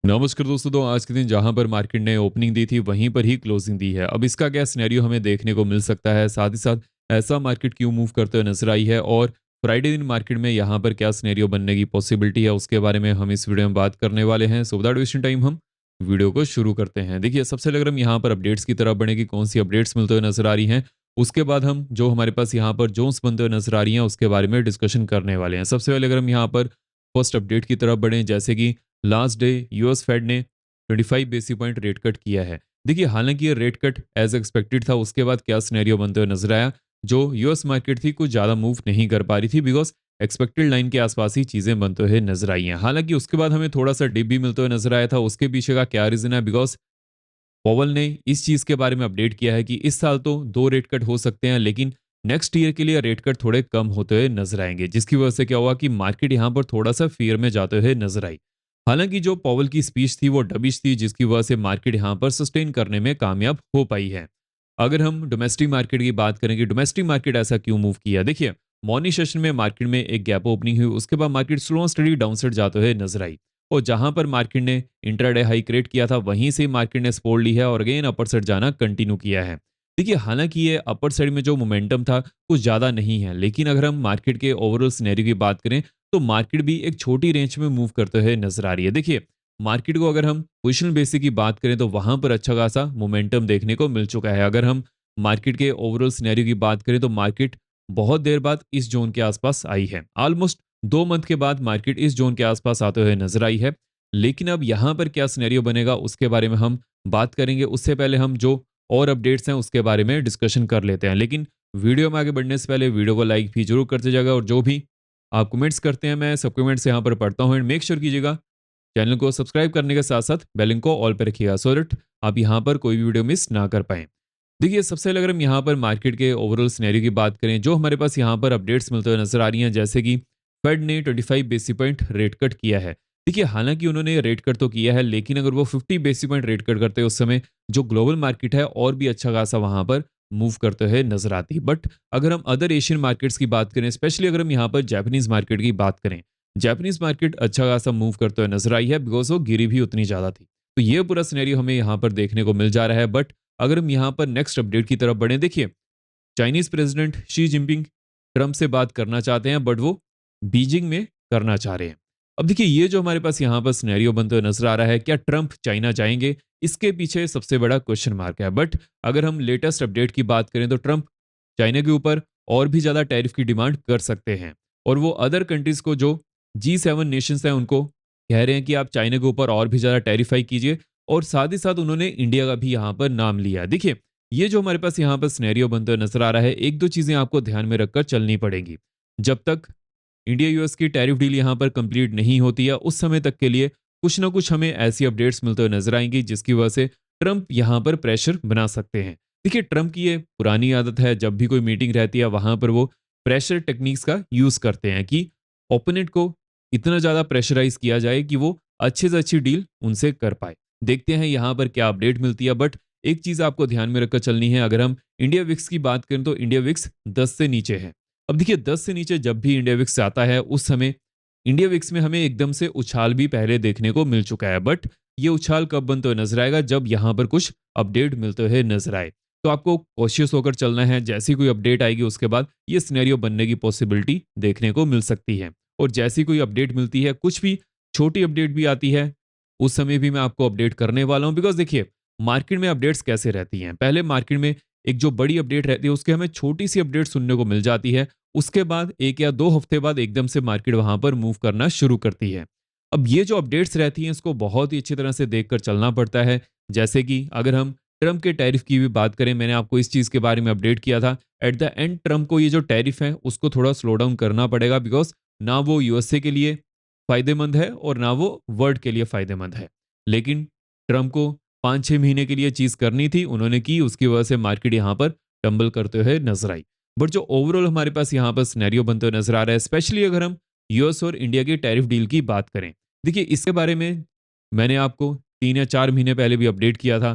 नमस्कार दोस्तों। तो आज के दिन जहां पर मार्केट ने ओपनिंग दी थी वहीं पर ही क्लोजिंग दी है। अब इसका क्या सिनेरियो हमें देखने को मिल सकता है, साथ ही साथ ऐसा मार्केट क्यों मूव करते हुए नजर आई है और फ्राइडे दिन मार्केट में यहां पर क्या सिनेरियो बनने की पॉसिबिलिटी है, उसके बारे में हम इस वीडियो में बात करने वाले हैं। सो विदाउट वेस्टिंग टाइम हम वीडियो को शुरू करते हैं। देखिए, सबसे पहले अगर हम यहाँ पर अपडेट्स की तरफ बढ़े कि कौन सी अपडेट्स मिलते हुए नजर आ रही हैं, उसके बाद हम जो हमारे पास यहाँ पर जोन्स बनते हुए नजर आ रही हैं उसके बारे में डिस्कशन करने वाले हैं। सबसे पहले अगर हम यहाँ पर फर्स्ट अपडेट की तरफ बढ़ें, जैसे कि लास्ट डे यूएस फेड ने 25 बेसिस पॉइंट रेट कट किया है। देखिए, हालांकि ये रेट कट एज एक्सपेक्टेड था। उसके बाद क्या सिनेरियो बनते हुए नजर आया, जो यूएस मार्केट थी कुछ ज़्यादा मूव नहीं कर पा रही थी, बिकॉज एक्सपेक्टेड लाइन के आसपास ही चीज़ें बनते हुए नजर आई हैं। हालांकि उसके बाद हमें थोड़ा सा डिप भी मिलते हुए नजर आया था। उसके पीछे का क्या रीज़न है, बिकॉज पॉवल ने इस चीज़ के बारे में अपडेट किया है कि इस साल तो 2 रेट कट हो सकते हैं, लेकिन नेक्स्ट ईयर के लिए रेट कट थोड़े कम होते हुए नजर आएंगे, जिसकी वजह से क्या हुआ कि मार्केट यहाँ पर थोड़ा सा फियर में जाते हुए नजर आई। हालांकि जो पॉवल की स्पीच थी वो डबिश थी, जिसकी वजह से मार्केट यहाँ पर सस्टेन करने में कामयाब हो पाई है। अगर हम डोमेस्टिक मार्केट की बात करें कि डोमेस्टिक मार्केट ऐसा क्यों मूव किया, देखिए, मॉर्निंग सेशन में मार्केट में एक गैप ओपनिंग हुई, उसके बाद market slow and study downside जाते हुए नजर आई। और जहां पर मार्केट ने इंट्राडे हाई क्रिएट किया था वहीं से मार्केट ने सपोर्ट ली है और अगेन अपर साइड जाना कंटिन्यू किया है। देखिए, हालांकि ये अपर साइड में जो मोमेंटम था कुछ ज़्यादा नहीं है, लेकिन अगर हम मार्केट के ओवरऑल सिनेरियो की बात करें तो मार्केट भी एक छोटी रेंज में मूव करते हुए नजर आ रही है। देखिए, मार्केट को अगर हम पोजिशनल बेसिस की बात करें तो वहां पर अच्छा खासा मोमेंटम देखने को मिल चुका है। अगर हम मार्केट के ओवरऑल सिनेरियो की बात करें तो मार्केट बहुत देर बाद इस जोन के आसपास आई है। ऑलमोस्ट 2 मंथ के बाद मार्केट इस जोन के आसपास आते हुए नजर आई है। लेकिन अब यहाँ पर क्या सिनेरियो बनेगा उसके बारे में हम बात करेंगे। उससे पहले हम जो और अपडेट्स हैं उसके बारे में डिस्कशन कर लेते हैं। लेकिन वीडियो में आगे बढ़ने से पहले वीडियो को लाइक भी जरूर करते जाएगा, और जो भी आप कमेंट्स करते हैं मैं सब कमेंट्स यहाँ पर पढ़ता हूँ। एंड मेक श्योर कीजिएगा चैनल को सब्सक्राइब करने के साथ साथ बेल को ऑल पर रखिएगा, सो दैट आप यहाँ पर कोई भी वीडियो मिस ना कर पाएं। देखिए, सबसे पहले अगर हम यहाँ पर मार्केट के ओवरऑल सिनेरियो की बात करें, जो हमारे पास यहाँ पर अपडेट्स मिलते हुए नजर आ रही हैं, जैसे कि फेड ने 25 बेसिस पॉइंट रेट कट किया है। देखिए, हालांकि उन्होंने रेट कट तो किया है, लेकिन अगर वो 50 बेसिस पॉइंट रेट कट करते हैं उस समय जो ग्लोबल मार्केट है और भी अच्छा खासा वहां पर मूव करते हुए नजर आती है। बट अगर हम अदर एशियन मार्केट्स की बात करें, स्पेशली अगर हम यहाँ पर जापानीज मार्केट की बात करें, जापानीज मार्केट अच्छा खासा मूव करते हुए नजर आई है, बिकॉज वो गिरी भी उतनी ज्यादा थी। तो ये पूरा सिनेरियो हमें यहाँ पर देखने को मिल जा रहा है। बट अगर हम यहाँ पर नेक्स्ट अपडेट की तरफ बढ़े, देखिए, Chinese president Xi Jinping Trump से बात करना चाहते हैं, बट वो बीजिंग में करना चाह रहे हैं। अब देखिए, ये जो हमारे पास यहाँ पर सिनेरियो बनते हुए नजर आ रहा है, क्या ट्रंप चाइना जाएंगे, इसके पीछे सबसे बड़ा क्वेश्चन मार्क है। बट अगर हम लेटेस्ट अपडेट की बात करें तो ट्रंप चाइना के ऊपर और भी ज्यादा टैरिफ की डिमांड कर सकते हैं, और वो अदर कंट्रीज को जो G7 नेशंस हैं उनको कह रहे हैं कि आप चाइना के ऊपर और भी ज्यादा टैरिफाई कीजिए। और साथ ही साथ उन्होंने इंडिया का भी यहाँ पर नाम लिया। देखिए, ये जो हमारे पास यहाँ पर सिनेरियो बनते हुए नजर आ रहा है, एक दो चीजें आपको ध्यान में रखकर चलनी पड़ेगी। जब तक इंडिया यूएस की टैरिफ डील यहाँ पर कंप्लीट नहीं होती है, उस समय तक के लिए कुछ ना कुछ हमें ऐसी अपडेट्स मिलते हुए नजर आएंगी जिसकी वजह से ट्रंप यहाँ पर प्रेशर बना सकते हैं। देखिए, ट्रंप की ये पुरानी आदत है, जब भी कोई मीटिंग रहती है वहां पर वो प्रेशर टेक्निक्स का यूज करते हैं कि ओपोनेंट को इतना ज्यादा प्रेशराइज किया जाए कि वो अच्छे से अच्छी डील उनसे कर पाए। देखते हैं यहाँ पर क्या अपडेट मिलती है। बट एक चीज आपको ध्यान में रखकर चलनी है, अगर हम इंडिया विक्स की बात करें तो इंडिया विक्स 10 से नीचे है। अब देखिए, 10 से नीचे जब भी इंडिया विक्स आता है उस समय इंडिया विक्स में हमें एकदम से उछाल भी पहले देखने को मिल चुका है। बट ये उछाल कब बनते हुए नजर आएगा, जब यहाँ पर कुछ अपडेट मिलते हुए नजर आए। तो आपको कॉशियस होकर चलना है। जैसी कोई अपडेट आएगी उसके बाद ये सिनेरियो बनने की पॉसिबिलिटी देखने को मिल सकती है। और जैसी कोई अपडेट मिलती है, कुछ भी छोटी अपडेट भी आती है, उस समय भी मैं आपको अपडेट करने वाला हूं। बिकॉज देखिए, मार्केट में अपडेट्स कैसे रहती हैं, पहले मार्केट में एक जो बड़ी अपडेट रहती है उसके हमें छोटी सी अपडेट सुनने को मिल जाती है। उसके बाद 1 या 2 हफ्ते बाद एकदम से मार्केट वहां पर मूव करना शुरू करती है। अब ये जो अपडेट्स रहती हैं इसको बहुत ही अच्छी तरह से देखकर चलना पड़ता है। जैसे कि अगर हम ट्रंप के टैरिफ की भी बात करें, मैंने आपको इस चीज के बारे में अपडेट किया था। एट द एंड ट्रंप को ये जो टैरिफ है उसको थोड़ा स्लो डाउन करना पड़ेगा, बिकॉज ना वो यूएसए के लिए फायदेमंद है और ना वो वर्ल्ड के लिए फायदेमंद है। लेकिन ट्रंप को 5-6 महीने के लिए चीज करनी थी, उन्होंने की, उसकी वजह से मार्केट यहाँ पर टंबल करते हुए नजर आई। बट जो ओवरऑल हमारे पास यहाँ पर सिनेरियो बनते हुए नजर आ रहा है, स्पेशली अगर हम यूएस और इंडिया की टैरिफ डील की बात करें, देखिए, इसके बारे में मैंने आपको 3 या 4 महीने पहले भी अपडेट किया था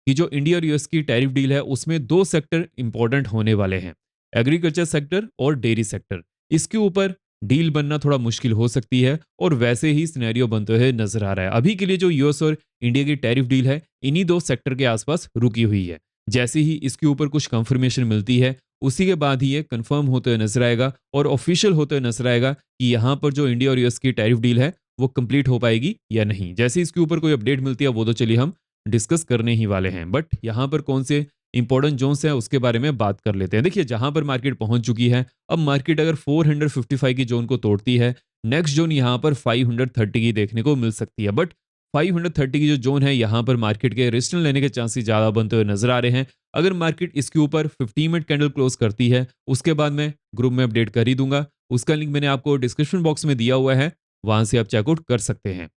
कि जो इंडिया और यूएस की टैरिफ डील है उसमें 2 सेक्टर इंपॉर्टेंट होने वाले हैं, एग्रीकल्चर सेक्टर और डेयरी सेक्टर। इसके ऊपर डील बनना थोड़ा मुश्किल हो सकती है और वैसे ही सिनेरियो बनते हुए नजर आ रहा है। अभी के लिए जो यूएस और इंडिया की टैरिफ डील है, इन्हीं दो सेक्टर के आसपास रुकी हुई है। जैसे ही इसके ऊपर कुछ कंफर्मेशन मिलती है, उसी के बाद ही ये कंफर्म होते हुए नजर आएगा और ऑफिशियल होते हुए नजर आएगा कि यहाँ पर जो इंडिया और यूएस की टैरिफ डील है वो कंप्लीट हो पाएगी या नहीं। जैसे इसके ऊपर कोई अपडेट मिलती है वो तो चलिए हम डिस्कस करने ही वाले हैं, बट यहाँ पर कौन से इंपॉर्टेंट जोन्स हैं उसके बारे में बात कर लेते हैं। देखिए, जहां पर मार्केट पहुंच चुकी है, अब मार्केट अगर 455 की जोन को तोड़ती है, नेक्स्ट जोन यहां पर 530 की देखने को मिल सकती है। बट 530 की जो जोन है, यहां पर मार्केट के रेजिस्टेंस लेने के चांसेस ज्यादा बनते हुए नजर आ रहे हैं। अगर मार्केट इसके ऊपर 15 मिनट कैंडल क्लोज करती है, उसके बाद मैं ग्रुप में अपडेट कर ही दूंगा। उसका लिंक मैंने आपको डिस्क्रिप्शन बॉक्स में दिया हुआ है, वहां से आप चेकआउट कर सकते हैं।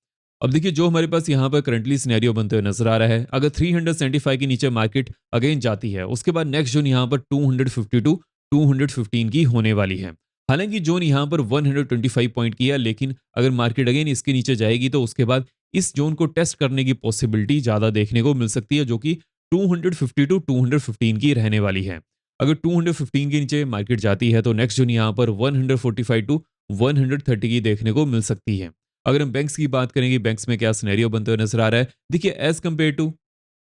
अब देखिए, जो हमारे पास यहाँ पर करंटली सिनेरियो बनते हुए नजर आ रहा है, अगर 375 के नीचे मार्केट अगेन जाती है, उसके बाद नेक्स्ट जोन यहाँ पर 252 215 की होने वाली है। हालांकि जोन यहाँ पर 125 पॉइंट की है, लेकिन अगर मार्केट अगेन इसके नीचे जाएगी तो उसके बाद इस जोन को टेस्ट करने की पॉसिबिलिटी ज्यादा देखने को मिल सकती है, जो कि 252 215 की रहने वाली है। अगर 215 के नीचे मार्केट जाती है तो नेक्स्ट जोन यहाँ पर 145 टू 130 की देखने को मिल सकती है। अगर हम बैंक्स की बात करेंगे, बैंक्स में क्या सिनेरियो बनते हुए नजर आ रहा है, देखिए as compare to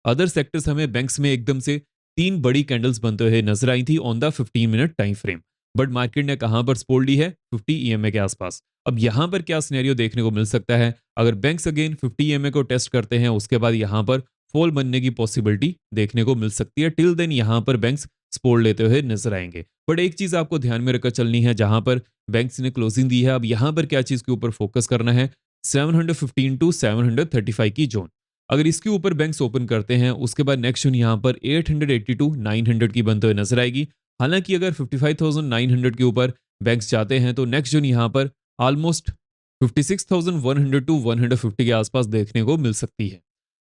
other sectors हमें बैंक्स में एकदम से तीन बड़ी कैंडल्स बनते हुए नजर आई थी on the 15 minute time frame. But market ने कहां पर सपोर्ट ली है? 50 ईएमए के आसपास। अब यहां पर क्या सिनेरियो देखने को मिल सकता है? अगर बैंक्स अगेन 50 ईएमए को टेस्ट करते हैं, उसके बाद यहां पर फॉल बनने की पॉसिबिलिटी देखने को मिल सकती है। टिल देन यहां पर बैंक्स सपोर्ट लेते हुए नजर आएंगे। बट एक चीज आपको ध्यान में रखकर चलनी है, जहां पर बैंक्स ने क्लोजिंग दी है, अब यहां पर क्या चीज के ऊपर फोकस करना है? 715 टू 735 की जोन। अगर इसके ऊपर बैंक्स ओपन करते हैं, उसके बाद नेक्स्ट जोन यहां पर 880 टू 900 की बनते हुए नजर आएगी। हालांकि अगर 55,900 के ऊपर बैंक्स जाते हैं तो नेक्स्ट जोन यहां पर ऑलमोस्ट 56,100 टू 150 के आसपास देखने को मिल सकती है।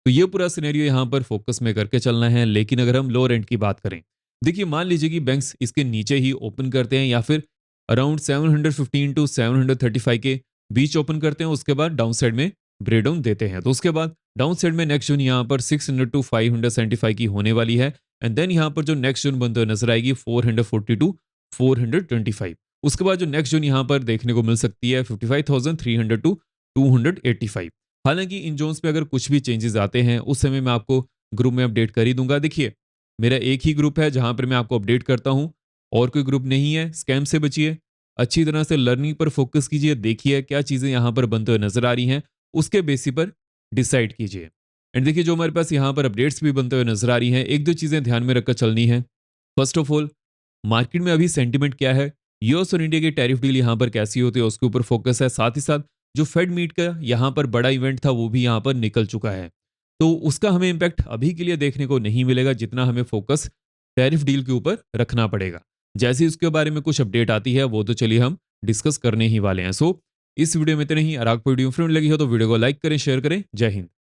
तो ये पूरा सिनेरियो यहां पर फोकस में करके चलना है। लेकिन अगर हम लो रेंट की बात करें, देखिए मान लीजिए कि बैंक्स इसके नीचे ही ओपन करते हैं या फिर अराउंड 715 टू 735 के बीच ओपन करते हैं, उसके बाद डाउन साइड में ब्रेक डाउन देते हैं, तो उसके बाद डाउन साइड में नेक्स्ट जोन यहाँ पर 600 टू 575 की होने वाली है। एंड देन यहाँ पर जो नेक्स्ट जोन बनते हुए नजर आएगी 440 टू 425। उसके बाद जो नेक्स्ट जोन यहाँ पर देखने को मिल सकती है 55,300 टू 285। हालांकि इन जोन्स पे अगर कुछ भी चेंजेस आते हैं, उस समय मैं आपको ग्रुप में अपडेट कर ही दूंगा। देखिए, मेरा एक ही ग्रुप है जहां पर मैं आपको अपडेट करता हूं, और कोई ग्रुप नहीं है। स्कैम से बचिए, अच्छी तरह से लर्निंग पर फोकस कीजिए, देखिए क्या चीजें यहाँ पर बनते हुए नजर आ रही हैं, उसके बेसिस पर डिसाइड कीजिए। एंड देखिए, जो हमारे पास यहाँ पर अपडेट्स भी बनते हुए नजर आ रही हैं, एक दो चीजें ध्यान में रखकर चलनी है। फर्स्ट ऑफ ऑल, मार्केट में अभी सेंटिमेंट क्या है, यूएस और इंडिया की टैरिफ डील यहाँ पर कैसी होती है उसके ऊपर फोकस है। साथ ही साथ जो फेड मीट का यहाँ पर बड़ा इवेंट था वो भी यहाँ पर निकल चुका है, तो उसका हमें इम्पैक्ट अभी के लिए देखने को नहीं मिलेगा, जितना हमें फोकस टैरिफ डील के ऊपर रखना पड़ेगा। जैसे ही उसके बारे में कुछ अपडेट आती है वो तो चलिए हम डिस्कस करने ही वाले हैं। सो इस वीडियो में इतना ही। अगर आपको वीडियो फ्रेंड लगी हो तो वीडियो को लाइक करें, शेयर करें। जय हिंद।